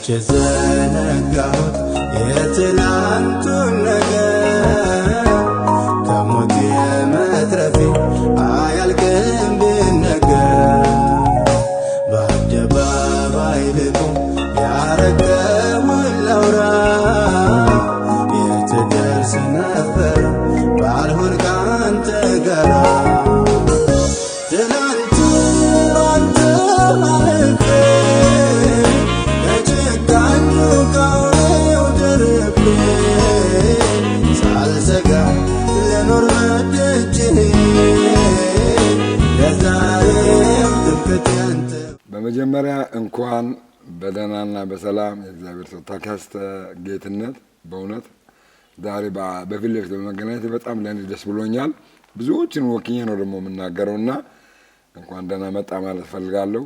መቼ ዘነጋሁት የትላንቱን ነገር ከሞት የመትረፌ አያልቅም ቢነገር በአደባባይ ልቁም ያረገውን ላውራ የት ደርስ ነበር ባልሆን ካንተ ጋራ ትላንቱ አንተ አልፌ ከጭካኙ ከአውሬው ደርቤ ሳልሰጋ ልኖር በደጅህ ለዛሬም ትምክህቴ አንተ። በመጀመሪያ እንኳን በደህናና በሰላም የእግዚአብሔር ሰው ተከስተ ጌትነት በእውነት ዛሬ በፊት ለፊት በመገናኘት በጣም ለእኔ ደስ ብሎኛል። ብዙዎችን ወክዬ ነው ደግሞ የምናገረውና እንኳን ደህና መጣ ማለት ፈልጋለሁ።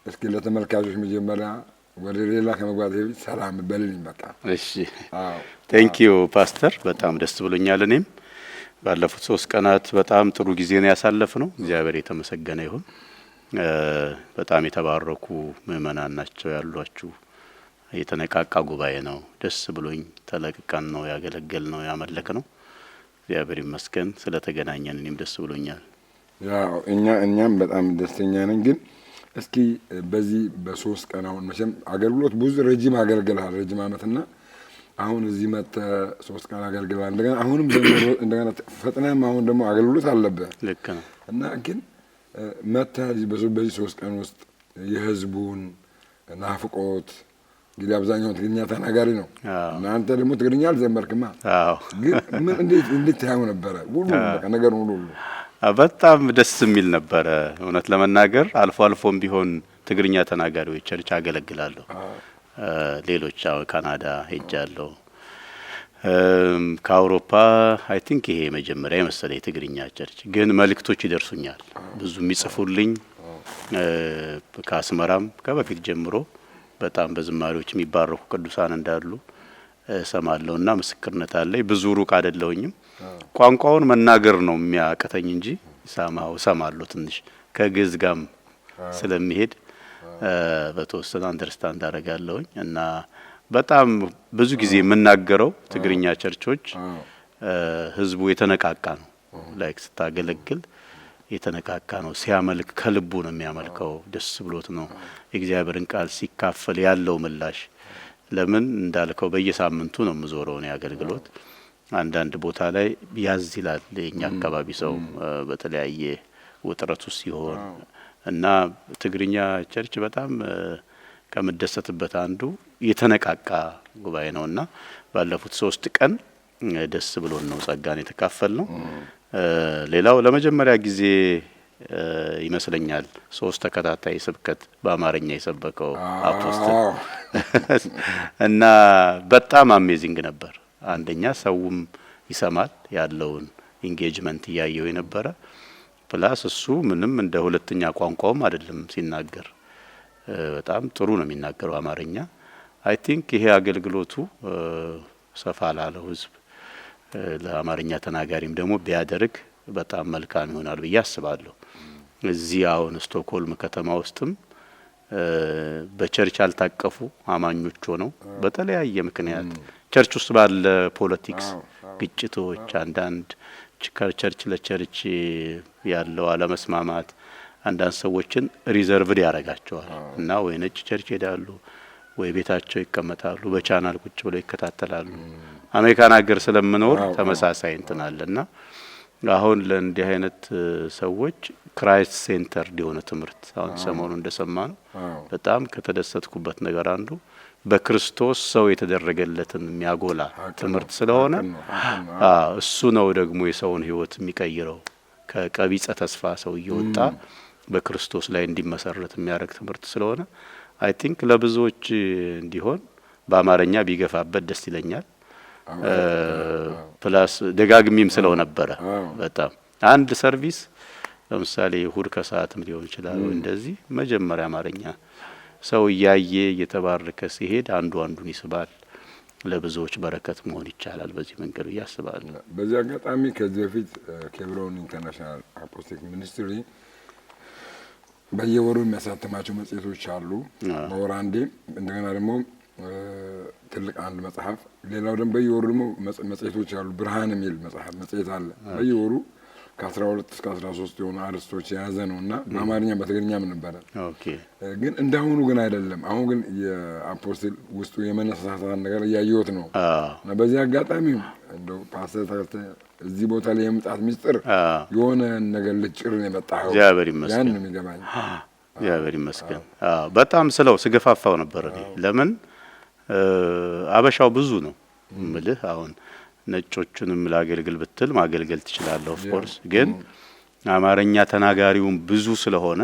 እስኪ ለተመልካቾች መጀመሪያ ወደ ሌላ ከመግባት በፊት ሰላም በልልኝ በቃ። እሺ ቴንክ ዩ ፓስተር፣ በጣም ደስ ብሎኛል። እኔም ባለፉት 3 ቀናት በጣም ጥሩ ጊዜ ነው ያሳለፍነው። እግዚአብሔር የተመሰገነ ይሁን። በጣም የተባረኩ ምእመናን ናቸው ያሏችሁ። የተነቃቃ ጉባኤ ነው። ደስ ብሎኝ ተለቅቀን ነው ያገለገል ነው ያመለክ ነው። እግዚአብሔር ይመስገን ስለተገናኘን እኔም ደስ ብሎኛል። ያው እኛም በጣም ደስተኛ ነን። ግን እስኪ በዚህ በ3 ቀን አሁን መቼም አገልግሎት ብዙ ረጅም አገልግልሃል ረጅም ዓመትና አሁን እዚህ መተ 3 ቀን አገልግልሃል። እንደገና አሁንም ደግሞ እንደገና ፈጥነህም አሁን ደግሞ አገልግሎት አለበት። ልክ ነው። እና ግን መተ በዚህ 3 ቀን ውስጥ የህዝቡን ናፍቆት እንግዲህ አብዛኛው ትግርኛ ተናጋሪ ነው። እናንተ ደግሞ ትግርኛ አልዘመርክማ። ግን ምን እንዴት ታየው ነበረ? ሁሉ በቃ ነገር ሁሉ በጣም ደስ የሚል ነበረ። እውነት ለመናገር አልፎ አልፎም ቢሆን ትግርኛ ተናጋሪዎች ቸርች አገለግላለሁ። ሌሎች ካናዳ ሄጃለሁ። ከአውሮፓ አይ ቲንክ ይሄ መጀመሪያ የመሰለ የትግርኛ ቸርች ግን መልእክቶች ይደርሱኛል። ብዙ የሚጽፉልኝ ከአስመራም ከበፊት ጀምሮ በጣም በዝማሬዎች የሚባረኩ ቅዱሳን እንዳሉ ሰማለሁና ምስክርነት አለኝ። ብዙ ሩቅ አይደለሁኝም። ቋንቋውን መናገር ነው የሚያቀተኝ እንጂ ሰማለሁ። ትንሽ ከግዕዝ ጋም ስለሚሄድ በተወሰነ አንደርስታንድ አደርጋለሁኝ እና በጣም ብዙ ጊዜ የምናገረው ትግርኛ ቸርቾች ህዝቡ የተነቃቃ ነው። ላይክ ስታገለግል የተነቃቃ ነው። ሲያመልክ ከልቡ ነው የሚያመልከው። ደስ ብሎት ነው የእግዚአብሔርን ቃል ሲካፈል ያለው ምላሽ። ለምን እንዳልከው በየሳምንቱ ነው የምዞረው ነው አገልግሎት። አንዳንድ ቦታ ላይ ያዝ ይላል የኛ አካባቢ ሰው በተለያየ ውጥረት ውስጥ ሲሆን እና ትግርኛ ቸርች በጣም ከመደሰትበት አንዱ የተነቃቃ ጉባኤ ነውና ባለፉት 3 ቀን ደስ ብሎን ነው ጸጋን የተካፈል ነው። ሌላው ለመጀመሪያ ጊዜ ይመስለኛል 3 ተከታታይ ስብከት በአማርኛ የሰበከው አፖስቶል እና በጣም አሜዚንግ ነበር። አንደኛ ሰውም ይሰማል ያለውን ኢንጌጅመንት ያየው የነበረ ፕላስ እሱ ምንም እንደ ሁለተኛ ቋንቋውም አይደለም ሲናገር በጣም ጥሩ ነው የሚናገረው አማርኛ። አይ ቲንክ ይሄ አገልግሎቱ ሰፋ ላለው ህዝብ ለአማርኛ ተናጋሪም ደግሞ ቢያደርግ በጣም መልካም ይሆናል ብዬ አስባለሁ። እዚህ አሁን ስቶክሆልም ከተማ ውስጥም በቸርች አልታቀፉ አማኞች ሆነው በተለያየ ምክንያት ቸርች ውስጥ ባለ ፖለቲክስ ግጭቶች አንዳንድ ቸርች ለቸርች ያለው አለመስማማት አንዳንድ ሰዎችን ሪዘርቭድ ያረጋቸዋል እና ወይ ነጭ ቸርች ሄዳሉ ወይ ቤታቸው ይቀመጣሉ፣ በቻናል ቁጭ ብለው ይከታተላሉ። አሜሪካን ሀገር ስለምኖር ተመሳሳይ እንትናልና አሁን ለእንዲህ አይነት ሰዎች ክራይስት ሴንተር የሆነ ትምህርት አሁን ሰሞኑ እንደሰማነው በጣም ከተደሰትኩበት ነገር አንዱ በክርስቶስ ሰው የተደረገለትን የሚያጎላ ትምህርት ስለሆነ እሱ ነው ደግሞ የሰውን ህይወት የሚቀይረው። ከቀቢጸ ተስፋ ሰው እየወጣ በክርስቶስ ላይ እንዲመሰረት የሚያደርግ ትምህርት ስለሆነ አይ ቲንክ ለብዙዎች እንዲሆን በአማርኛ ቢገፋበት ደስ ይለኛል። ፕላስ ደጋግሚም ስለው ነበረ በጣም አንድ ሰርቪስ ለምሳሌ እሁድ ከሰዓትም ሊሆን ይችላል እንደዚህ መጀመሪያ አማርኛ ሰው ያየ እየተባረከ ሲሄድ አንዱን ይስባል። ለብዙዎች በረከት መሆን ይቻላል በዚህ መንገድ ያስባል። በዚህ አጋጣሚ ከዚህ በፊት ኬብሮን ኢንተርናሽናል አፖስቶሊክ ሚኒስትሪ በየወሩ የሚያሳትማቸው መጽሔቶች አሉ። በወር አንዴ እንደገና ደግሞ ትልቅ አንድ መጽሐፍ። ሌላው ደግሞ በየወሩ ደግሞ መጽሔቶች አሉ። ብርሃን የሚል መጽሔት አለ። በየወሩ ከ12 እስከ 13 የሆኑ አርዕስቶች የያዘ ነው እና በአማርኛ በትግርኛም ነበረ። ግን እንዳሁኑ ግን አይደለም። አሁን ግን የአፖስትል ውስጡ የመነሳሳት ነገር እያየሁት ነው እና በዚህ አጋጣሚ እንደው ፓስተር ተከስተ እዚህ ቦታ ላይ የመምጣት ሚስጥር የሆነ ነገር ልጭር ነው የመጣው። እግዚአብሔር ይመስገን። ያን ነው የሚገባኝ። እግዚአብሔር ይመስገን። በጣም ስገፋፋው ነበር እኔ። ለምን አበሻው ብዙ ነው ምልህ አሁን ነጮቹንም ላገልግል ብትል ማገልገል ትችላለህ። ኦፍ ኮርስ ግን አማርኛ ተናጋሪውን ብዙ ስለሆነ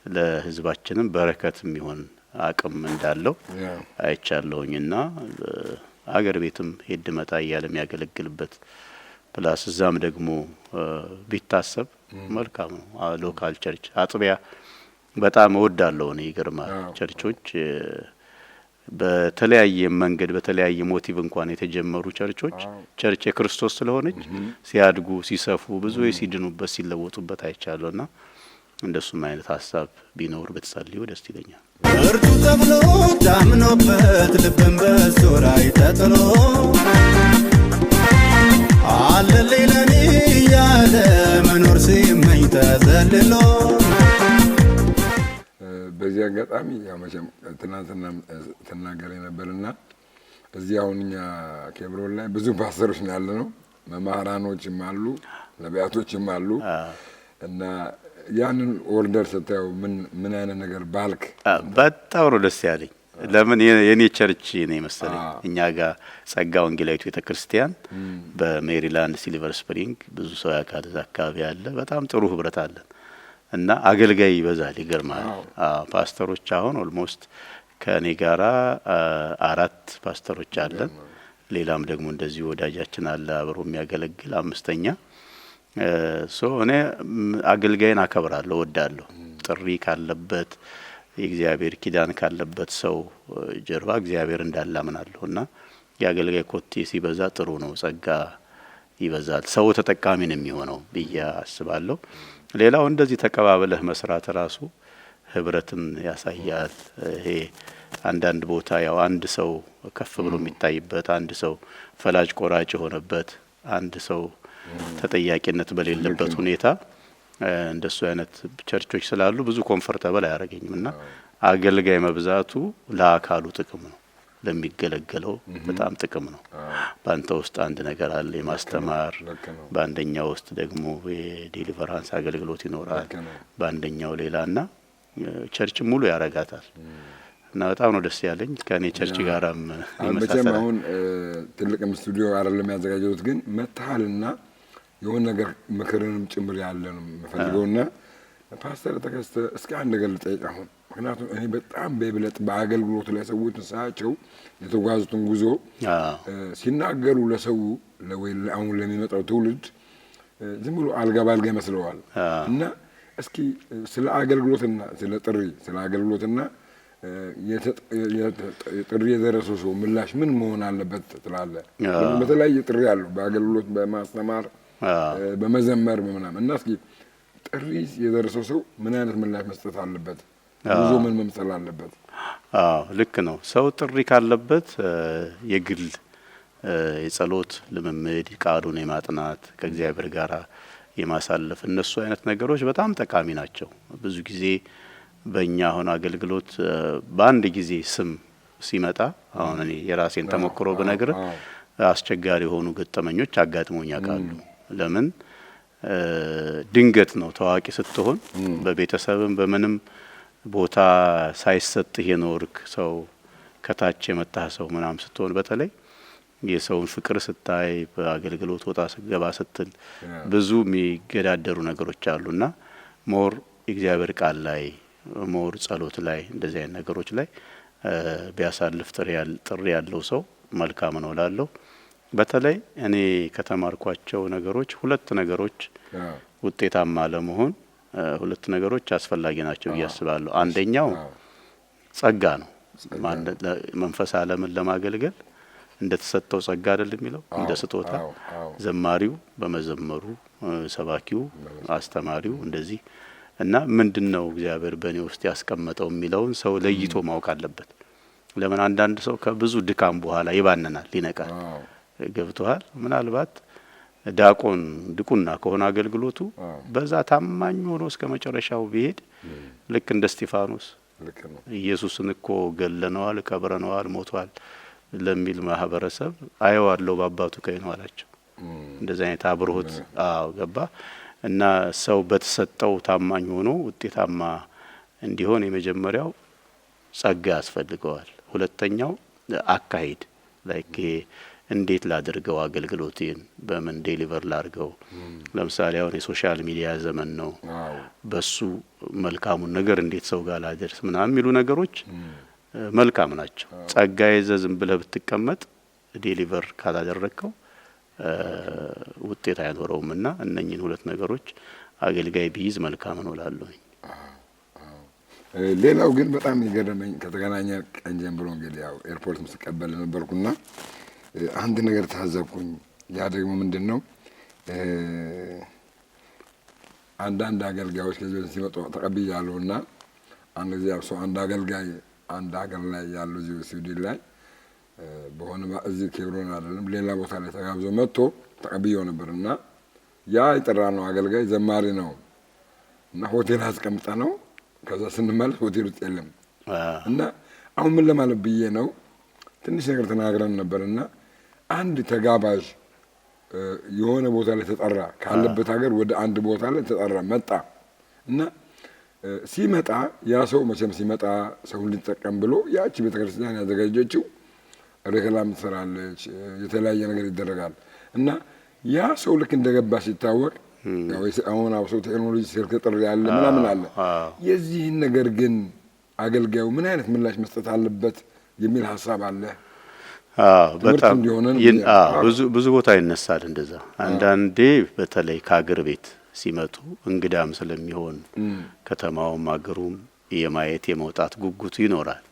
ለህዝባችንም በረከት የሚሆን አቅም እንዳለው አይቻለሁኝና አገር ቤትም ሄድ መጣ እያለ የሚያገለግልበት ፕላስ እዛም ደግሞ ቢታሰብ መልካም ነው። ሎካል ቸርች አጥቢያ በጣም እወዳለሁ እኔ። ይገርማል ቸርቾች በተለያየ መንገድ በተለያየ ሞቲቭ እንኳን የተጀመሩ ቸርቾች ቸርች የክርስቶስ ስለሆነች ሲያድጉ ሲሰፉ ብዙ ሲድኑበት ሲለወጡበት አይቻለውና እንደሱም አይነት ሀሳብ ቢኖር ብትጸልዩ ደስ ይለኛል። እርቱ ተብሎ ታምኖበት ልብን በሱ ላይ ተጥሎ አለልኝ ለኔ ያለ መኖር ሲመኝ ተዘልሎ በዚህ አጋጣሚ ያው መቼም ትናንትና ተናገረ ነበርና እዚህ አሁን እኛ ኬብሮን ላይ ብዙ ፓስተሮች ነው ያለነው፣ መምህራኖችም አሉ፣ ነቢያቶችም አሉ እና ያንን ኦርደር ስታየው ምን አይነት ነገር ባልክ? በጣም ነው ደስ ያለኝ። ለምን የኔ ቸርች ነው መሰለኝ እኛ ጋር ጸጋ ወንጌላዊት ቤተክርስቲያን በሜሪላንድ ሲልቨር ስፕሪንግ ብዙ ሰው ያውቃል። እዛ አካባቢ ያለ በጣም ጥሩ ህብረት አለን እና አገልጋይ ይበዛል። ይገርማል። ፓስተሮች አሁን ኦልሞስት ከኔ ጋራ 4 ፓስተሮች አለን። ሌላም ደግሞ እንደዚህ ወዳጃችን አለ አብሮ የሚያገለግል 5ኛ። እኔ አገልጋይን አከብራለሁ፣ ወዳለሁ። ጥሪ ካለበት የእግዚአብሔር ኪዳን ካለበት ሰው ጀርባ እግዚአብሔር እንዳለ አምናለሁና የአገልጋይ ኮቴ ሲበዛ ጥሩ ነው። ጸጋ ይበዛል፣ ሰው ተጠቃሚ ነው የሚሆነው ብዬ አስባለሁ። ሌላው እንደዚህ ተቀባበለህ መስራት ራሱ ህብረትን ያሳያል። ይሄ አንዳንድ ቦታ ያው አንድ ሰው ከፍ ብሎ የሚታይበት፣ አንድ ሰው ፈላጭ ቆራጭ የሆነበት፣ አንድ ሰው ተጠያቂነት በሌለበት ሁኔታ እንደሱ አይነት ቸርቾች ስላሉ ብዙ ኮምፎርታብል አያረገኝምና አገልጋይ መብዛቱ ለአካሉ ጥቅም ነው፣ ለሚገለገለው በጣም ጥቅም ነው። ባንተ ውስጥ አንድ ነገር አለ የማስተማር፣ ባንደኛው ውስጥ ደግሞ የዲሊቨራንስ አገልግሎት ይኖራል፣ ባንደኛው ሌላና ቸርች ሙሉ ያረጋታል እና በጣም ነው ደስ ያለኝ። ከኔ ቸርች ጋራም ይመሳሰላል። አሁን ትልቅም ስቱዲዮ አይደለም ያዘጋጀሁት፣ ግን መታልና የሆነ ነገር ምክርንም ጭምር ያለ ነው የምፈልገውና ፓስተር ተከስተ እስኪ አንድ ነገር ልጠይቅ አሁን። ምክንያቱም እኔ በጣም በብለጥ በአገልግሎት ላይ ሰዎችን ሳያቸው የተጓዙትን ጉዞ ሲናገሩ ለሰው ወይ አሁን ለሚመጣው ትውልድ ዝም ብሎ አልጋ ባልጋ ይመስለዋል እና እስኪ ስለ አገልግሎትና ስለ አገልግሎትና ጥሪ የደረሰው ሰው ምላሽ ምን መሆን አለበት ትላለህ? በተለያየ ጥሪ አለው፣ በአገልግሎት፣ በማስተማር፣ በመዘመር በምናምን እና እስኪ ጥሪ የደረሰው ሰው ምን አይነት ምላሽ መስጠት አለበት? ብዙ ምን መምሰል አለበት? ልክ ነው። ሰው ጥሪ ካለበት የግል የጸሎት ልምምድ፣ ቃሉን የማጥናት ከእግዚአብሔር ጋር የማሳለፍ እነሱ አይነት ነገሮች በጣም ጠቃሚ ናቸው። ብዙ ጊዜ በእኛ አሁን አገልግሎት በአንድ ጊዜ ስም ሲመጣ አሁን እኔ የራሴን ተሞክሮ ብነግር አስቸጋሪ የሆኑ ገጠመኞች አጋጥሞኝ ያውቃሉ። ለምን ድንገት ነው ታዋቂ ስትሆን በቤተሰብም በምንም ቦታ ሳይሰጥህ የኖርክ ሰው ከታች የመጣ ሰው ምናም ስትሆን በተለይ የሰውን ፍቅር ስታይ በአገልግሎት ወጣ ገባ ስትል ብዙ የሚገዳደሩ ነገሮች አሉና ሞር እግዚአብሔር ቃል ላይ ሞር ጸሎት ላይ እንደዚህ አይነት ነገሮች ላይ ቢያሳልፍ ጥሪ ያለው ሰው መልካም ነው ላለው። በተለይ እኔ ከተማርኳቸው ነገሮች 2 ነገሮች ውጤታማ ለመሆን 2 ነገሮች አስፈላጊ ናቸው ያስባለሁ። አንደኛው ጸጋ ነው። መንፈስ ዓለምን ለማገልገል እንደተሰጠው ጸጋ አይደል የሚለው እንደ ስጦታ ዘማሪው በመዘመሩ ሰባኪው አስተማሪው እንደዚህ እና ምንድነው እግዚአብሔር በእኔ ውስጥ ያስቀመጠው የሚለውን ሰው ለይቶ ማወቅ አለበት። ለምን አንዳንድ ሰው ከብዙ ድካም በኋላ ይባነናል፣ ይነቃል። ገብቷል። ምናልባት ዲያቆን ድቁና ከሆነ አገልግሎቱ በዛ ታማኝ ሆኖ እስከ መጨረሻው ቢሄድ ልክ እንደ እስጢፋኖስ ኢየሱስን እኮ ገለነዋል፣ ቀብረነዋል፣ ሞቷል ለሚል ማህበረሰብ አየዋለሁ በአባቱ ቀኝ ነው አላቸው። እንደዚህ አይነት አብሮት ገባ እና ሰው በተሰጠው ታማኝ ሆኖ ውጤታማ እንዲሆን የመጀመሪያው ጸጋ ያስፈልገዋል። ሁለተኛው አካሄድ ላይክ እንዴት ላድርገው አገልግሎቴን በምን ዴሊቨር ላድርገው። ለምሳሌ አሁን የሶሻል ሚዲያ ዘመን ነው። በሱ መልካሙን ነገር እንዴት ሰው ጋር ላደርስ ምናምን የሚሉ ነገሮች መልካም ናቸው። ጸጋ ይዘህ ዝም ብለህ ብትቀመጥ ዴሊቨር ካላደረግከው ውጤት አይኖረውምና እነኚህን ሁለት ነገሮች አገልጋይ ቢይዝ መልካም ነው እላለሁኝ። ሌላው ግን በጣም የገረመኝ ከተገናኘ ቀን ጀምሮ እንግዲህ ያው ኤርፖርትም ስቀበል ነበርኩና አንድ ነገር ታዘብኩኝ። ያ ደግሞ ምንድን ነው? አንዳንድ አገልጋዮች ከዚህ በፊት ሲመጡ ተቀብያለሁና አንድ ጊዜ ሰው አንድ አገልጋይ አንድ ሀገር ላይ ያለው እዚህ ስዊድን ላይ በሆነ እዚህ ኬብሮን አይደለም ሌላ ቦታ ላይ ተጋብዞ መጥቶ ተቀብየው ነበርና ያ የጠራ ነው አገልጋይ ዘማሪ ነው እና ሆቴል አስቀምጣ ነው። ከዛ ስንመለስ ሆቴል ውስጥ የለም እና አሁን ምን ለማለት ብዬ ነው ትንሽ ነገር ተናግረን ነበርና አንድ ተጋባዥ የሆነ ቦታ ላይ ተጠራ ካለበት ሀገር ወደ አንድ ቦታ ላይ ተጠራ መጣ እና ሲመጣ ያ ሰው መቼም ሲመጣ ሰው ሊጠቀም ብሎ ያቺ ቤተክርስቲያን ያዘጋጀችው ሬክላም ትሰራለች፣ የተለያየ ነገር ይደረጋል እና ያ ሰው ልክ እንደገባ ሲታወቅ ያው አሁን አብሶ ቴክኖሎጂ ስልክ ጥሪ ያለ ምናምን አለ። የዚህን ነገር ግን አገልጋዩ ምን አይነት ምላሽ መስጠት አለበት የሚል ሀሳብ አለ። በጣም ብዙ ቦታ ይነሳል እንደዛ። አንዳንዴ በተለይ ከሀገር ቤት ሲመጡ እንግዳም ስለሚሆን ከተማውም ሀገሩም የማየት የመውጣት ጉጉቱ ይኖራል።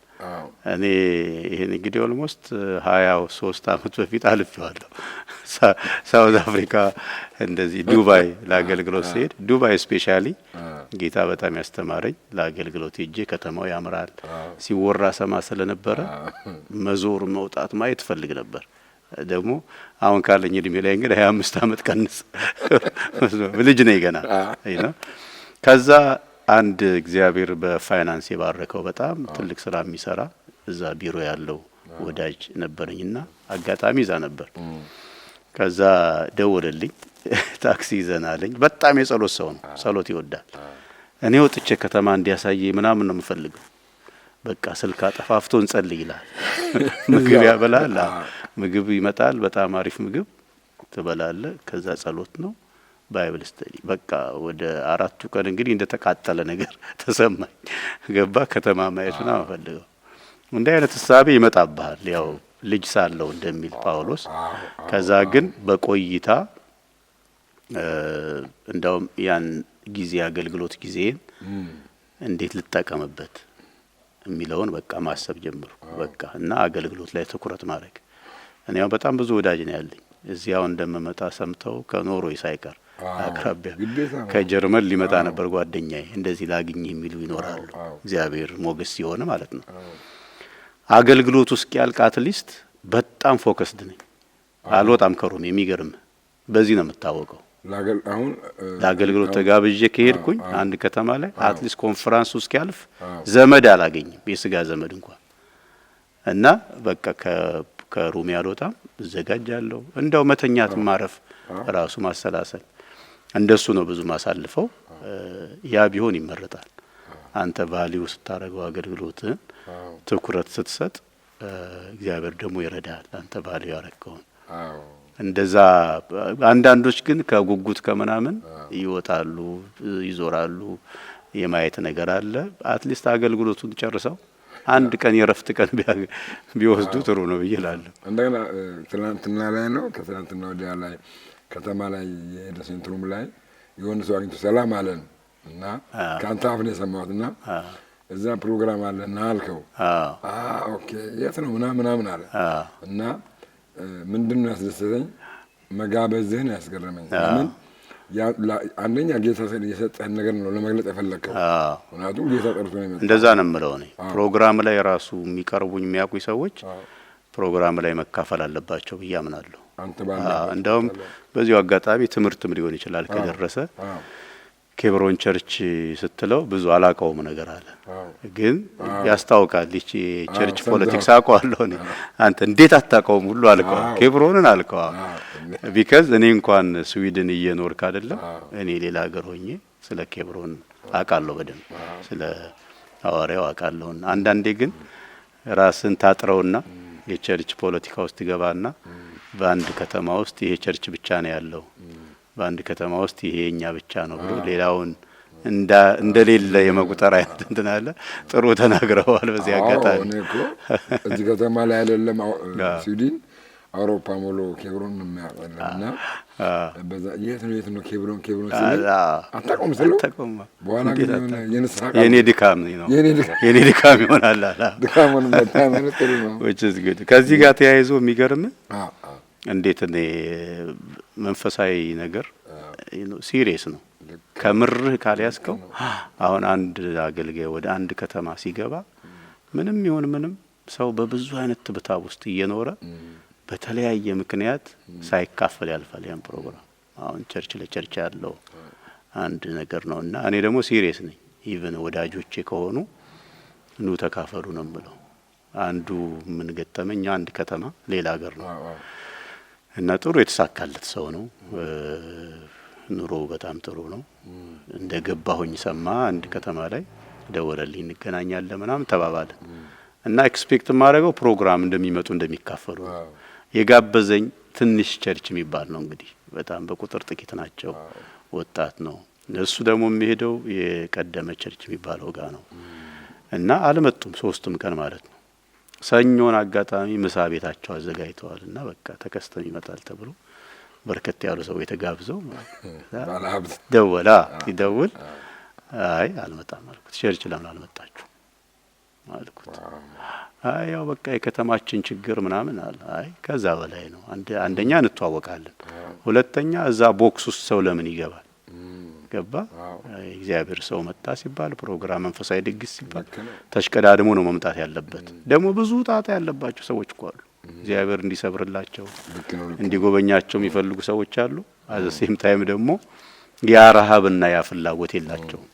እኔ ይሄን እንግዲህ ኦልሞስት 23 አመት በፊት አልፌዋለሁ። ሳውዝ አፍሪካ እንደዚህ ዱባይ ለአገልግሎት ሲሄድ ዱባይ ስፔሻሊ ጌታ በጣም ያስተማረኝ ለአገልግሎት ሄጄ ከተማው ያምራል ሲወራ ሰማ ስለነበረ መዞር መውጣት ማየት ፈልግ ነበር። ደግሞ አሁን ካለኝ እድሜ ላይ እንግዲህ 25 አመት ቀንስ ልጅ ነኝ ገና ነው። ከዛ አንድ እግዚአብሔር በፋይናንስ የባረከው በጣም ትልቅ ስራ የሚሰራ እዛ ቢሮ ያለው ወዳጅ ነበርኝና አጋጣሚ እዛ ነበር። ከዛ ደወለልኝ፣ ታክሲ ይዘናለኝ። በጣም የጸሎት ሰው ነው፣ ጸሎት ይወዳል። እኔ ወጥቼ ከተማ እንዲያሳየኝ ምናምን ነው የምፈልገው። በቃ ስልክ አጠፋፍቶ እንጸልይ ይላል። ምግብ ያበላል፣ ምግብ ይመጣል፣ በጣም አሪፍ ምግብ ትበላለህ። ከዛ ጸሎት ነው፣ ባይብል ስተዲ። በቃ ወደ 4 ቀን እንግዲህ እንደተቃጠለ ነገር ተሰማኝ። ገባ ከተማ ማየት ነው የምፈልገው። እንደ አይነት ሐሳቤ ይመጣብሃል ያው ልጅ ሳለው እንደሚል ጳውሎስ። ከዛ ግን በቆይታ እንደውም ያን ጊዜ አገልግሎት ጊዜን እንዴት ልጠቀምበት የሚለውን በቃ ማሰብ ጀምሩ። በቃ እና አገልግሎት ላይ ትኩረት ማድረግ። እኔ ያው በጣም ብዙ ወዳጅ ነው ያለኝ እዚያው እንደመመጣ ሰምተው ከኖርዌይ ሳይቀር አቅራቢያ ከጀርመን ሊመጣ ነበር ጓደኛዬ። እንደዚህ ላግኝ የሚሉ ይኖራሉ። እግዚአብሔር ሞገስ ሲሆን ማለት ነው። አገልግሎቱ እስኪያልቅ አትሊስት በጣም ፎከስድ ነኝ። አልወጣም ከሩም። የሚገርም በዚህ ነው የምታወቀው። ለአገልግሎት ተጋብዤ ከሄድኩኝ አንድ ከተማ ላይ አትሊስት ኮንፈረንስ እስኪያልፍ ዘመድ አላገኝም፣ የስጋ ዘመድ እንኳን እና በቃ ከሩም ያልወጣም፣ እዘጋጃለሁ። እንደው መተኛት ማረፍ ራሱ ማሰላሰል እንደሱ ነው ብዙ ማሳልፈው። ያ ቢሆን ይመረጣል። አንተ ቫልዩ ስታረገው አገልግሎትን ትኩረት ስትሰጥ እግዚአብሔር ደግሞ ይረዳል። አንተ ቫልዩ ያረከውን እንደዛ። አንዳንዶች ግን ከጉጉት ከመናምን ይወጣሉ፣ ይዞራሉ። የማየት ነገር አለ። አትሊስት አገልግሎቱን ጨርሰው አንድ ቀን የረፍት ቀን ቢወስዱ ጥሩ ነው ብዬላለሁ። እንደገና ትናንትና ላይ ነው ከትናንትና ወዲያ ላይ ከተማ ላይ የሄደ ሴንትሩም ላይ የሆነ ሰው አግኝቶ ሰላም አለን እና ከአንተ አፍ ነው የሰማሁትና እዛ ፕሮግራም አለና አልከው። ኦኬ የት ነው ምናምን አለ እና ምንድነው ያስደሰተኝ መጋበዝህን ያስገረመኝ። ለምን አንደኛ ጌታ የሰጠህን ነገር ነው ለመግለጽ የፈለከው። ምክንያቱም ጌታ ጠርቶ ነው የመጣው። እንደዛ ነው የምለው እኔ። ፕሮግራም ላይ ራሱ የሚቀርቡኝ የሚያውቁኝ ሰዎች ፕሮግራም ላይ መካፈል አለባቸው ብዬ አምናለሁ። እንደውም በዚሁ አጋጣሚ ትምህርትም ሊሆን ይችላል ከደረሰ ኬብሮን ቸርች ስትለው ብዙ አላቀውም ነገር አለ፣ ግን ያስታውቃል። እቺ ቸርች ፖለቲክስ አውቀዋለሁ እኔ። አንተ እንዴት አታውቀውም ሁሉ አልቀው ኬብሮንን አልቀው። ቢካዝ እኔ እንኳን ስዊድን እየኖርክ አይደለም እኔ ሌላ ሀገር ሆኜ ስለ ኬብሮን አውቃለሁ በደንብ፣ ስለ ሐዋርያው አውቃለሁ። አንዳንዴ ግን ራስን ታጥረውና የቸርች ፖለቲካ ውስጥ ይገባና በአንድ ከተማ ውስጥ ይሄ ቸርች ብቻ ነው ያለው፣ በአንድ ከተማ ውስጥ ይሄ እኛ ብቻ ነው ብሎ ሌላውን እንደሌለ የመቁጠር አይነት እንትን አለ። ጥሩ ተናግረዋል። በዚህ አጋጣሚ እዚህ ከተማ ላይ አይደለም ስዊድን አውሮፓ ሙሉ ኬብሮን ነው የሚያቀርብና በዛ የት ነው ኬብሮን ሲል አታቆም ስለው በኋላ ግን የኔ ድካም ነው የኔ ድካም ይሆናል አላ ድካሙን በጣም ጥሩ ነው። which is good። ከዚህ ጋር ተያይዞ የሚገርም እንዴት እኔ መንፈሳዊ ነገር ሲሪየስ ነው ከምርህ ካልያዝከው። አሁን አንድ አገልጋይ ወደ አንድ ከተማ ሲገባ ምንም ይሁን ምንም ሰው በብዙ አይነት ትብታብ ውስጥ እየኖረ በተለያየ ምክንያት ሳይካፈል ያልፋል ያን ፕሮግራም። አሁን ቸርች ለቸርች ያለው አንድ ነገር ነውና እኔ ደግሞ ሲሪየስ ነኝ። ኢቭን ወዳጆቼ ከሆኑ ኑ ተካፈሉ ነው የምለው። አንዱ ምን ገጠመኝ፣ አንድ ከተማ ሌላ ሀገር ነው እና ጥሩ የተሳካለት ሰው ነው፣ ኑሮ በጣም ጥሩ ነው። እንደገባሁኝ ሰማ አንድ ከተማ ላይ ደወለልኝ፣ እንገናኛለን ምናምን ተባባልን እና ኤክስፔክት ማድረገው ፕሮግራም እንደሚመጡ እንደሚካፈሉ። የጋበዘኝ ትንሽ ቸርች የሚባል ነው እንግዲህ በጣም በቁጥር ጥቂት ናቸው፣ ወጣት ነው። እሱ ደግሞ የሚሄደው የቀደመ ቸርች የሚባለው ጋር ነው እና አልመጡም 3 ቀን ማለት ነው። ሰኞን አጋጣሚ ምሳ ቤታቸው አዘጋጅተዋል እና በቃ ተከስተን ይመጣል ተብሎ በርከት ያሉ ሰው የተጋብዘው ይደውል አይ አልመጣም አልኩት። ቸርች ለምን አልመጣችሁ አልኩት። አይ ያው በቃ የከተማችን ችግር ምናምን አለ። አይ ከዛ በላይ ነው። አንደኛ እንተዋወቃለን፣ ሁለተኛ እዛ ቦክስ ውስጥ ሰው ለምን ይገባል? ገባ እግዚአብሔር ሰው መጣ ሲባል ፕሮግራም መንፈሳዊ ድግስ ሲባል ተሽቀዳድሞ ነው መምጣት ያለበት። ደግሞ ብዙ ጣጣ ያለባቸው ሰዎች እኮ አሉ። እግዚአብሔር እንዲሰብርላቸው እንዲጎበኛቸው የሚፈልጉ ሰዎች አሉ። አዘ ሴም ታይም ደግሞ ያ ረሃብና ያ ፍላጎት የላቸውም።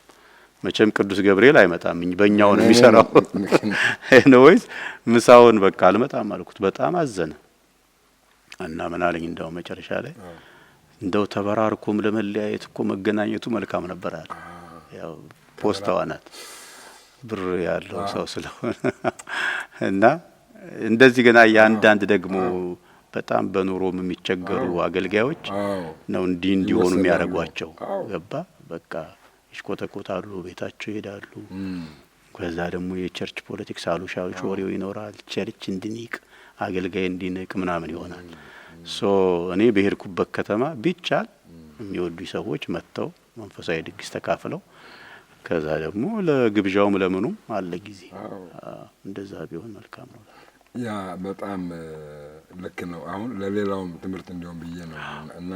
መቼም ቅዱስ ገብርኤል አይመጣም፣ በእኛው ነው የሚሰራው። ኤኒዌይስ ምሳውን በቃ አልመጣም አልኩት። በጣም አዘነ እና ምን አለኝ እንደው መጨረሻ ላይ እንደው ተበራርኩም ለመለያየት እኮ መገናኘቱ መልካም ነበር አለ። ያው ፖስታዋ ናት ብር ያለው ሰው ስለሆነ እና እንደዚህ ገና ያንዳንድ ደግሞ በጣም በኑሮም የሚቸገሩ አገልጋዮች ነው እንዲሆኑ የሚያደርጓቸው። ገባ በቃ ይሽቆጠቆጣሉ፣ ቤታቸው ይሄዳሉ። ከዛ ደግሞ የቸርች ፖለቲክስ አሉሻዎች ወሬው ይኖራል። ቸርች እንዲንቅ አገልጋይ እንዲንቅ ምናምን ይሆናል። ሶ እኔ በሄድኩበት ከተማ ቢቻል የሚወዱ ሰዎች መጥተው መንፈሳዊ ድግስ ተካፍለው ከዛ ደግሞ ለግብዣውም ለምኑም አለ ጊዜ እንደዛ ቢሆን መልካም ነው። ያ በጣም ልክ ነው። አሁን ለሌላውም ትምህርት እንዲሆን ብዬ ነው እና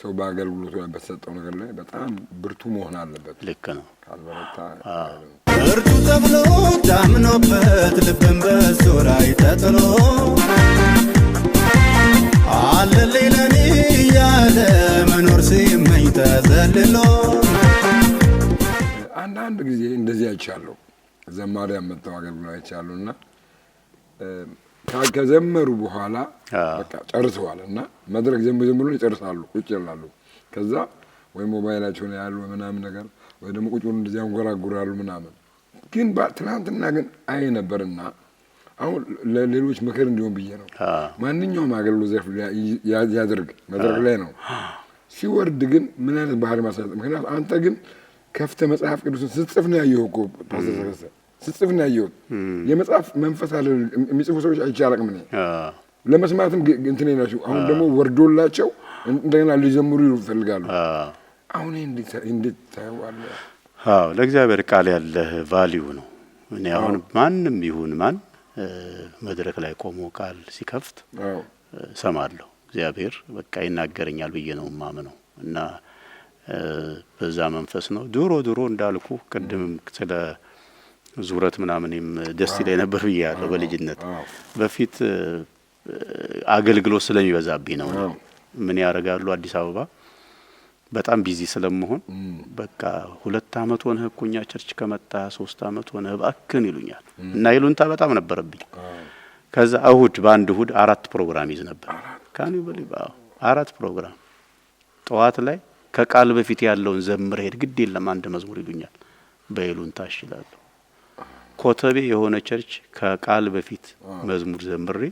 ሰው በአገልግሎቱ ላይ በተሰጠው ነገር ላይ በጣም ብርቱ መሆን አለበት። ልክ ነው። ካልበረታ ብርቱ ተብሎ ታምኖበት ልብን በሱ ላይ ተጥሎ አለልኝ ለኔ ያለ መኖር ሲመኝ ተዘልሎ አንዳንድ ጊዜ እንደዚህ አይቻለሁ። ዘማሪያን መጥተው አገልግሎት አይቻለሁ እና ከዘመሩ በኋላ በቃ ጨርሰዋል እና መድረክ ዘምሩ ይጨርሳሉ፣ ቁጭ ይላሉ። ከዛ ወይ ሞባይላቸው ላይ ያሉ ምናምን ነገር ወይ ደግሞ ቁጭ ብለው እንደዚህ ያንጎራጉራሉ ምናምን። ግን ትናንትና ግን አይ ነበርና አሁን ለሌሎች ምክር እንዲሆን ብዬ ነው። ማንኛውም አገልግሎት ዘርፍ ያድርግ መድረክ ላይ ነው። ሲወርድ ግን ምን አይነት ባህሪ ማሳየት። ምክንያቱም አንተ ግን ከፍተ መጽሐፍ ቅዱስን ስትጽፍ ነው ያየኸው እኮ ስትጽፍ ነው ያየሁት። የመጽሐፍ መንፈስ አለ የሚጽፉ ሰዎች አይቻልም ምን ለመስማትም እንትን ናቸው። አሁን ደግሞ ወርዶላቸው እንደገና ሊዘምሩ ይፈልጋሉ። አሁን እንዴት ታየዋለህ? ለእግዚአብሔር ቃል ያለ ቫልዩ ነው። እኔ አሁን ማንም ይሁን ማን መድረክ ላይ ቆሞ ቃል ሲከፍት ሰማለሁ። እግዚአብሔር በቃ ይናገረኛል ብዬ ነው ማምነው እና በዛ መንፈስ ነው። ድሮ እንዳልኩ ቅድም ስለ ዙረት ምናምንም ደስ ይለኝ ነበር ብያለሁ። በልጅነት በፊት አገልግሎት ስለሚበዛብኝ ነው። ምን ያደርጋሉ አዲስ አበባ በጣም ቢዚ ስለመሆን በቃ 2 አመት ሆነህ እኮ እኛ ቸርች ከመጣ 3 አመት ሆነህ እባክህን ይሉኛል እና ይሉንታ በጣም ነበረብኝ። ከዛ በአንድ እሁድ 4 ፕሮግራም ይዝ ነበር። ካን ዩ ቢሊቭ 4 ፕሮግራም ጠዋት ላይ ከቃል በፊት ያለውን ዘምር ሄድ ግድ የለም አንድ መዝሙር ይሉኛል። በይሉንታ እሽላለሁ። ኮተቤ የሆነ ቸርች ከቃል በፊት መዝሙር ዘምሬ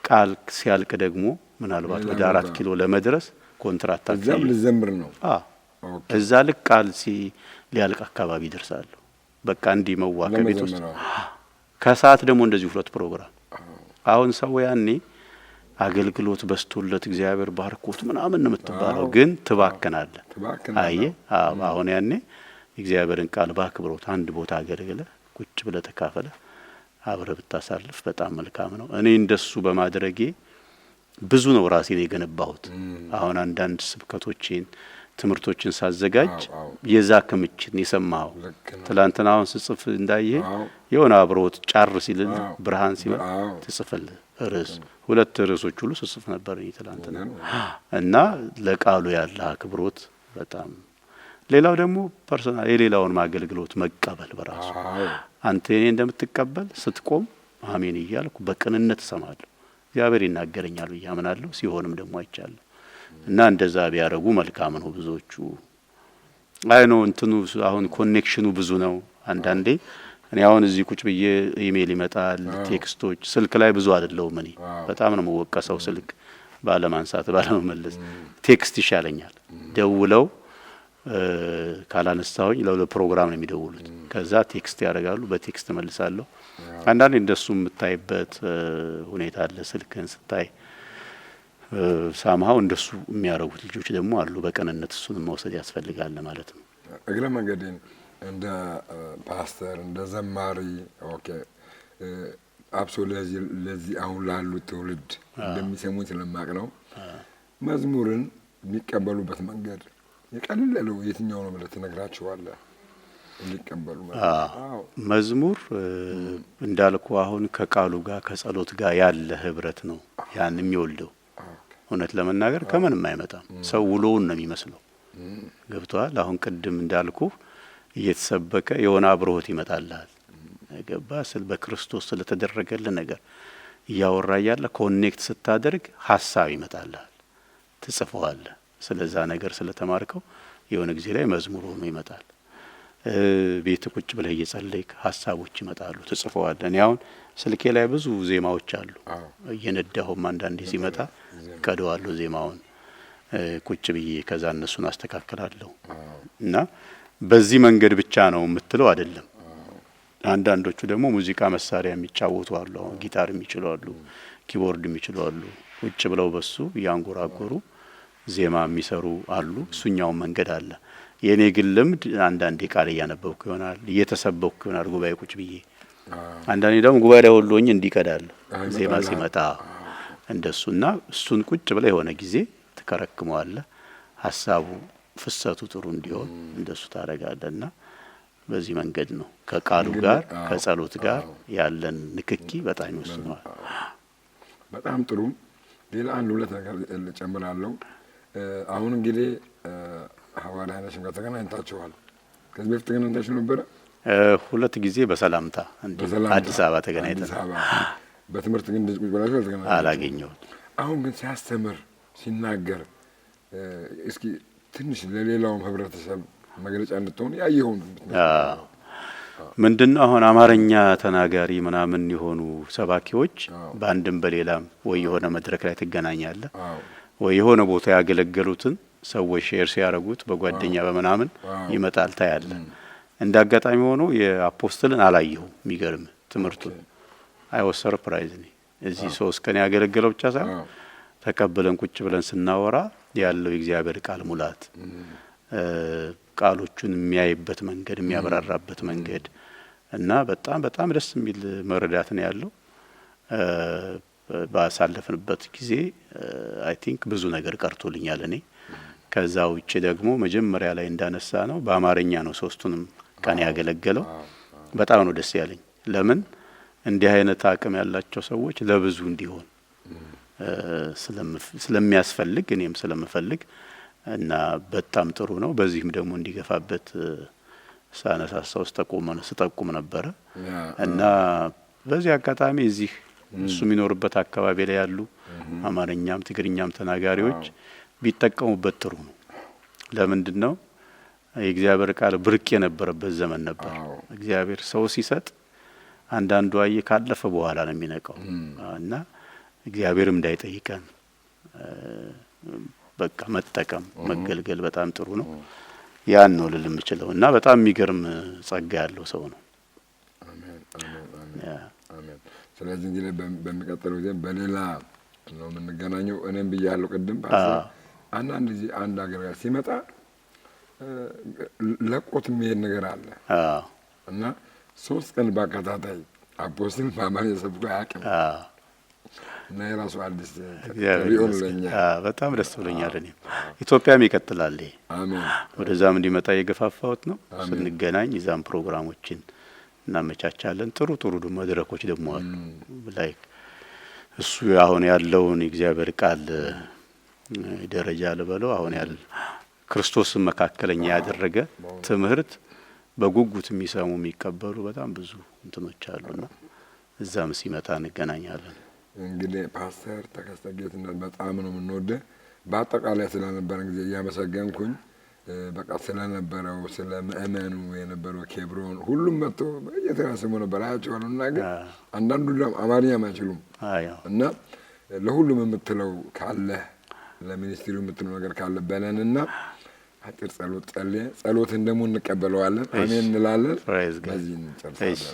ቃል ሲያልቅ ደግሞ ምናልባት ወደ 4 ኪሎ ለመድረስ ኮንትራት ታክሲ እዛም ልዘምር ነው። እዛ ልክ ቃል ሊያልቅ አካባቢ ደርሳለሁ። በቃ እንዲህ መዋከብ ቤት ውስጥ ከሰዓት ደግሞ እንደዚህ 2 ፕሮግራም። አሁን ሰው ያኔ አገልግሎት በስቶለት እግዚአብሔር ባርኮት ምናምን ነው የምትባለው፣ ግን ትባከናለህ። አየህ አሁን ያኔ እግዚአብሔርን ቃል ባክብሮት አንድ ቦታ አገልግለ ቁጭ ብለ ተካፈለ አብረ ብታሳልፍ በጣም መልካም ነው። እኔ እንደሱ በማድረጌ ብዙ ነው ራሴን የገነባሁት። አሁን አንዳንድ ስብከቶችን ትምህርቶችን ሳዘጋጅ የዛ ክምችት የሰማው ትላንትና አሁን ስጽፍ እንዳየ የሆነ አብሮት ጫር ሲል ብርሃን ሲል ትጽፈል ርዕስ 2 ርዕሶች ሁሉ ስጽፍ ነበር ትላንትና እና ለቃሉ ያለ አክብሮት በጣም። ሌላው ደግሞ ፐርሰናል የሌላውን ማገልግሎት መቀበል በራሱ አንተ እኔ እንደምትቀበል ስትቆም አሜን እያልኩ በቅንነት እሰማለሁ። እግዚአብሔር ይናገረኛል ብዬ አምናለሁ። ሲሆንም ደግሞ አይቻለሁ እና እንደዛ ቢያረጉ መልካም ነው። ብዙዎቹ አይኖ እንትኑ አሁን ኮኔክሽኑ ብዙ ነው። አንዳንዴ እኔ አሁን እዚህ ቁጭ ብዬ ኢሜል ይመጣል፣ ቴክስቶች ስልክ ላይ ብዙ አይደለሁም። እኔ በጣም ነው የምወቀሰው ስልክ ባለማንሳት ባለመመለስ። ቴክስት ይሻለኛል። ደውለው ካላነሳሁኝ ለፕሮግራም ነው የሚደውሉት። ከዛ ቴክስት ያደርጋሉ፣ በቴክስት መልሳለሁ። አንዳንዴ እንደሱ የምታይበት ሁኔታ አለ። ስልክን ስታይ ሳምሃው እንደሱ የሚያደርጉት ልጆች ደግሞ አሉ። በቀንነት እሱን መውሰድ ያስፈልጋል ማለት ነው። እግረ መንገዴን እንደ ፓስተር እንደ ዘማሪ አብሶ ለዚህ አሁን ላሉት ትውልድ እንደሚሰሙት ስለማቅ ነው መዝሙርን የሚቀበሉበት መንገድ የቀለለው የትኛው ነው ማለት ትነግራቸዋለህ? እንዲቀበሉ መዝሙር እንዳልኩ አሁን ከቃሉ ጋር ከጸሎት ጋር ያለ ህብረት ነው ያን የሚወልደው። እውነት ለመናገር ከምንም አይመጣም። ሰው ውሎውን ነው የሚመስለው። ገብቷል? አሁን ቅድም እንዳልኩ እየተሰበከ የሆነ አብሮት ይመጣልሃል። ገባ? በክርስቶስ ስለተደረገልን ነገር እያወራ ያለ ኮኔክት ስታደርግ ሐሳብ ይመጣልሃል፣ ትጽፈዋለህ። ስለዛ ነገር ስለተማርከው የሆነ ጊዜ ላይ መዝሙር ሆኖ ይመጣል። ቤት ቁጭ ብለህ እየጸለይክ ሐሳቦች ይመጣሉ፣ ትጽፈዋለህ። እኔ አሁን ስልኬ ላይ ብዙ ዜማዎች አሉ። እየነዳሁም አንዳንዴ ሲመጣ ቀደዋለሁ ዜማውን ቁጭ ብዬ፣ ከዛ እነሱን አስተካክላለሁ። እና በዚህ መንገድ ብቻ ነው የምትለው አይደለም። አንዳንዶቹ ደግሞ ሙዚቃ መሳሪያ የሚጫወቱ አሉ። ጊታር የሚችሉ አሉ፣ ኪቦርድ የሚችሉ አሉ። ቁጭ ብለው በሱ ያንጎራጎሩ ዜማ የሚሰሩ አሉ። እሱኛው መንገድ አለ። የኔ ግን ልምድ አንዳንዴ ቃል እያነበብኩ ይሆናል፣ እየተሰበኩ ይሆናል ጉባኤ ቁጭ ብዬ። አንዳንዴ ደግሞ ጉባኤ ላይ ሁሉኝ እንዲቀዳል ዜማ ሲመጣ እንደሱና እሱን ቁጭ ብለ የሆነ ጊዜ ትከረክመዋለህ። ሐሳቡ ፍሰቱ ጥሩ እንዲሆን እንደሱ ታረጋለህና በዚህ መንገድ ነው ከቃሉ ጋር ከጸሎት ጋር ያለን ንክኪ በጣም ይወስነዋል። በጣም ጥሩ። ሌላ አንድ ሁለት ነገር ጨምራለሁ። አሁን እንግዲህ ሐዋርያ ነሽም ጋር ተገናኝታችኋል። ከዚህ በፊት ተገናኝታችሁ ነበረ? 2 ጊዜ በሰላምታ አዲስ አበባ ተገናኝተናል። በትምህርት ግን እንደዚህ ቁጭ ብላችሁ አልተገናኛችሁም? አላገኘሁም። አሁን ግን ሲያስተምር ሲናገር እስኪ ትንሽ ለሌላውም ህብረተሰብ መግለጫ እንድትሆን ያየውን ምንድነው? አሁን አማርኛ ተናጋሪ ምናምን የሆኑ ሰባኪዎች በአንድም በሌላም ወይ የሆነ መድረክ ላይ ትገናኛለህ ወይ የሆነ ቦታ ያገለገሉትን ሰዎች ሼር ሲያረጉት በጓደኛ በመናምን ይመጣል ታያለ። እንደ አጋጣሚ ሆኖ የአፖስትልን አላየሁ። የሚገርም ትምህርቱን አይ ዋስ ሰርፕራይዝድ። እዚህ 3 ቀን ያገለገለው ብቻ ሳይሆን ተቀበለን ቁጭ ብለን ስናወራ ያለው የእግዚአብሔር ቃል ሙላት ቃሎቹን የሚያይበት መንገድ የሚያበራራበት መንገድ እና በጣም በጣም ደስ የሚል መረዳት ነው ያለው። ባሳለፍንበት ጊዜ አይ ቲንክ ብዙ ነገር ቀርቶልኛል። እኔ ከዛ ውጪ ደግሞ መጀመሪያ ላይ እንዳነሳ ነው በአማርኛ ነው ሶስቱንም ቀን ያገለገለው። በጣም ነው ደስ ያለኝ። ለምን እንዲህ አይነት አቅም ያላቸው ሰዎች ለብዙ እንዲሆን ስለሚያስፈልግ እኔም ስለምፈልግ እና በጣም ጥሩ ነው። በዚህም ደግሞ እንዲገፋበት ሳነሳሳው ስጠቁም ነበረ እና በዚህ አጋጣሚ እዚህ እሱ የሚኖርበት አካባቢ ላይ ያሉ አማርኛም ትግርኛም ተናጋሪዎች ቢጠቀሙበት ጥሩ ነው። ለምንድን ነው የእግዚአብሔር ቃል ብርቅ የነበረበት ዘመን ነበር። እግዚአብሔር ሰው ሲሰጥ አንዳንዱ አየ ካለፈ በኋላ ነው የሚነቀው እና እግዚአብሔርም እንዳይጠይቀን በቃ መጠቀም መገልገል በጣም ጥሩ ነው። ያን ነው ልል የምችለው እና በጣም የሚገርም ጸጋ ያለው ሰው ነው። አሜን አሜን አሜን። ስለዚህ እንግዲህ በሚቀጥለው ጊዜ በሌላ ነው የምንገናኘው። እኔም ብያለሁ ቅድም አንዳንድ ጊዜ አንድ ሀገር ሲመጣ ለቆት የሚሄድ ነገር አለ እና 3 ቀን ባከታታይ አፖስትል በአማርኛ ሰብኮ አያውቅም እና የራሱ አዲስ ተሪኦለኛ በጣም ደስ ብሎኛል። እኔም ኢትዮጵያም ይቀጥላል። አሜን። ወደዛም እንዲመጣ የገፋፋሁት ነው። ስንገናኝ እዛም ፕሮግራሞችን እናመቻቻለን። ጥሩ ደግሞ መድረኮች ደግሞ አሉ። ላይክ እሱ አሁን ያለውን የእግዚአብሔር ቃል ደረጃ ልበለው አሁን ያለ ክርስቶስን መካከለኛ ያደረገ ትምህርት በጉጉት የሚሰሙ የሚቀበሉ በጣም ብዙ እንትኖች አሉና እዛም ሲመጣ እንገናኛለን። እንግዲህ ፓስተር ተከስተ ጌትነት በጣም ነው የምንወደው። በአጠቃላይ ስለነበረን ጊዜ እያመሰገንኩኝ በቃ ስለነበረው ስለ ምእመኑ የነበረው ኬብሮን ሁሉም መጥቶ በየተራሰሙ ነበር አያቸዋለሁ እና ግን አንዳንዱ ደግሞ አማርኛም አይችሉም እና ለሁሉም የምትለው ካለ ለሚኒስትሩ የምትለው ነገር ካለ በለንና አጥር ጸሎትን ደግሞ እንቀበለዋለን። አሜን እንላለን። በዚህ እንጨርሳለን። እሺ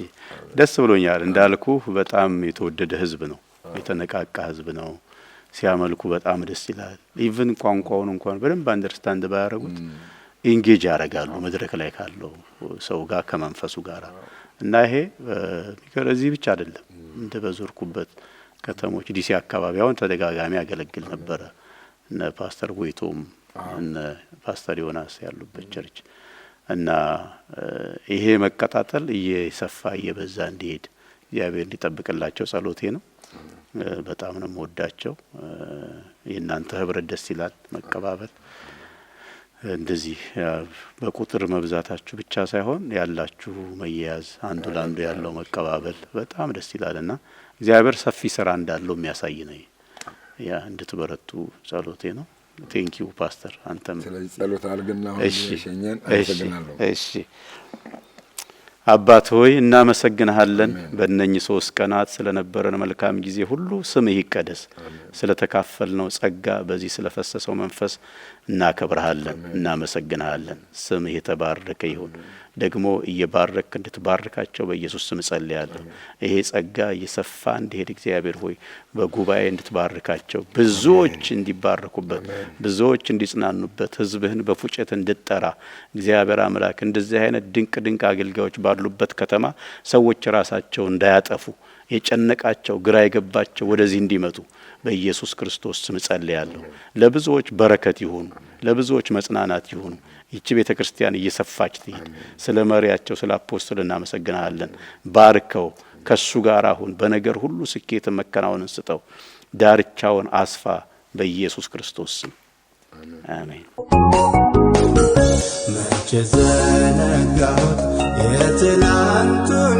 ደስ ብሎኛል። እንዳልኩ በጣም የተወደደ ህዝብ ነው፣ የተነቃቃ ህዝብ ነው። ሲያመልኩ በጣም ደስ ይላል። ኢቭን ቋንቋውን እንኳን በደንብ አንደርስታንድ ባያረጉት ኢንጌጅ ያደርጋሉ መድረክ ላይ ካለው ሰው ጋር ከመንፈሱ ጋር እና ይሄ ከዚህ ብቻ አይደለም። እንደ በዞርኩበት ከተሞች ዲሲ አካባቢ አሁን ተደጋጋሚ ያገለግል ነበር እነ ፓስተር ጎይቶም እነ ፓስተር ዮናስ ያሉበት ቸርች እና ይሄ መቀጣጠል እየሰፋ እየበዛ እንዲሄድ እግዚአብሔር እንዲጠብቅላቸው ጸሎቴ ነው። በጣም ነው የምወዳቸው። የእናንተ ህብረት ደስ ይላል። መቀባበል እንደዚህ በቁጥር መብዛታችሁ ብቻ ሳይሆን ያላችሁ መያያዝ አንዱ ላንዱ ያለው መቀባበል በጣም ደስ ይላልና እግዚአብሔር ሰፊ ስራ እንዳለው የሚያሳይ ነው። ያ እንድትበረቱ ጸሎቴ ነው። ቴንኪዩ ፓስተር አንተም ስለዚህ ጸሎት አድርግና አሁን ሸኘን። አመሰግናለሁ። እሺ አባት ሆይ እናመሰግንሃለን። በእነኚህ 3 ቀናት ስለነበረን መልካም ጊዜ ሁሉ ስምህ ይቀደስ። ስለተካፈልነው ጸጋ በዚህ ስለፈሰሰው መንፈስ እናከብርሃለን፣ እናመሰግንሃለን። ስምህ የተባረከ ይሁን። ደግሞ እየባረክ እንድትባርካቸው በኢየሱስ ስም ጸልያለሁ። ይሄ ጸጋ እየሰፋ እንዲሄድ እግዚአብሔር ሆይ በጉባኤ እንድትባርካቸው፣ ብዙዎች እንዲባረኩበት፣ ብዙዎች እንዲጽናኑበት፣ ህዝብህን በፉጨት እንድትጠራ እግዚአብሔር አምላክ እንደዚህ አይነት ድንቅ አገልጋዮች ባሉበት ከተማ ሰዎች ራሳቸው እንዳያጠፉ የጨነቃቸው ግራ የገባቸው ወደዚህ እንዲመጡ በኢየሱስ ክርስቶስ ስም ጸልያለሁ። ለብዙዎች በረከት ይሁን፣ ለብዙዎች መጽናናት ይሁን። ይህች ቤተ ክርስቲያን እየሰፋች ትሂድ። ስለ መሪያቸው ስለ አፖስትል እናመሰግናለን። ባርከው፣ ከሱ ጋር አሁን በነገር ሁሉ ስኬትን መከናወንን ስጠው። ዳርቻውን አስፋ በኢየሱስ ክርስቶስ ስም አሜን። መቼ ዘነጋሁት የትላንቱን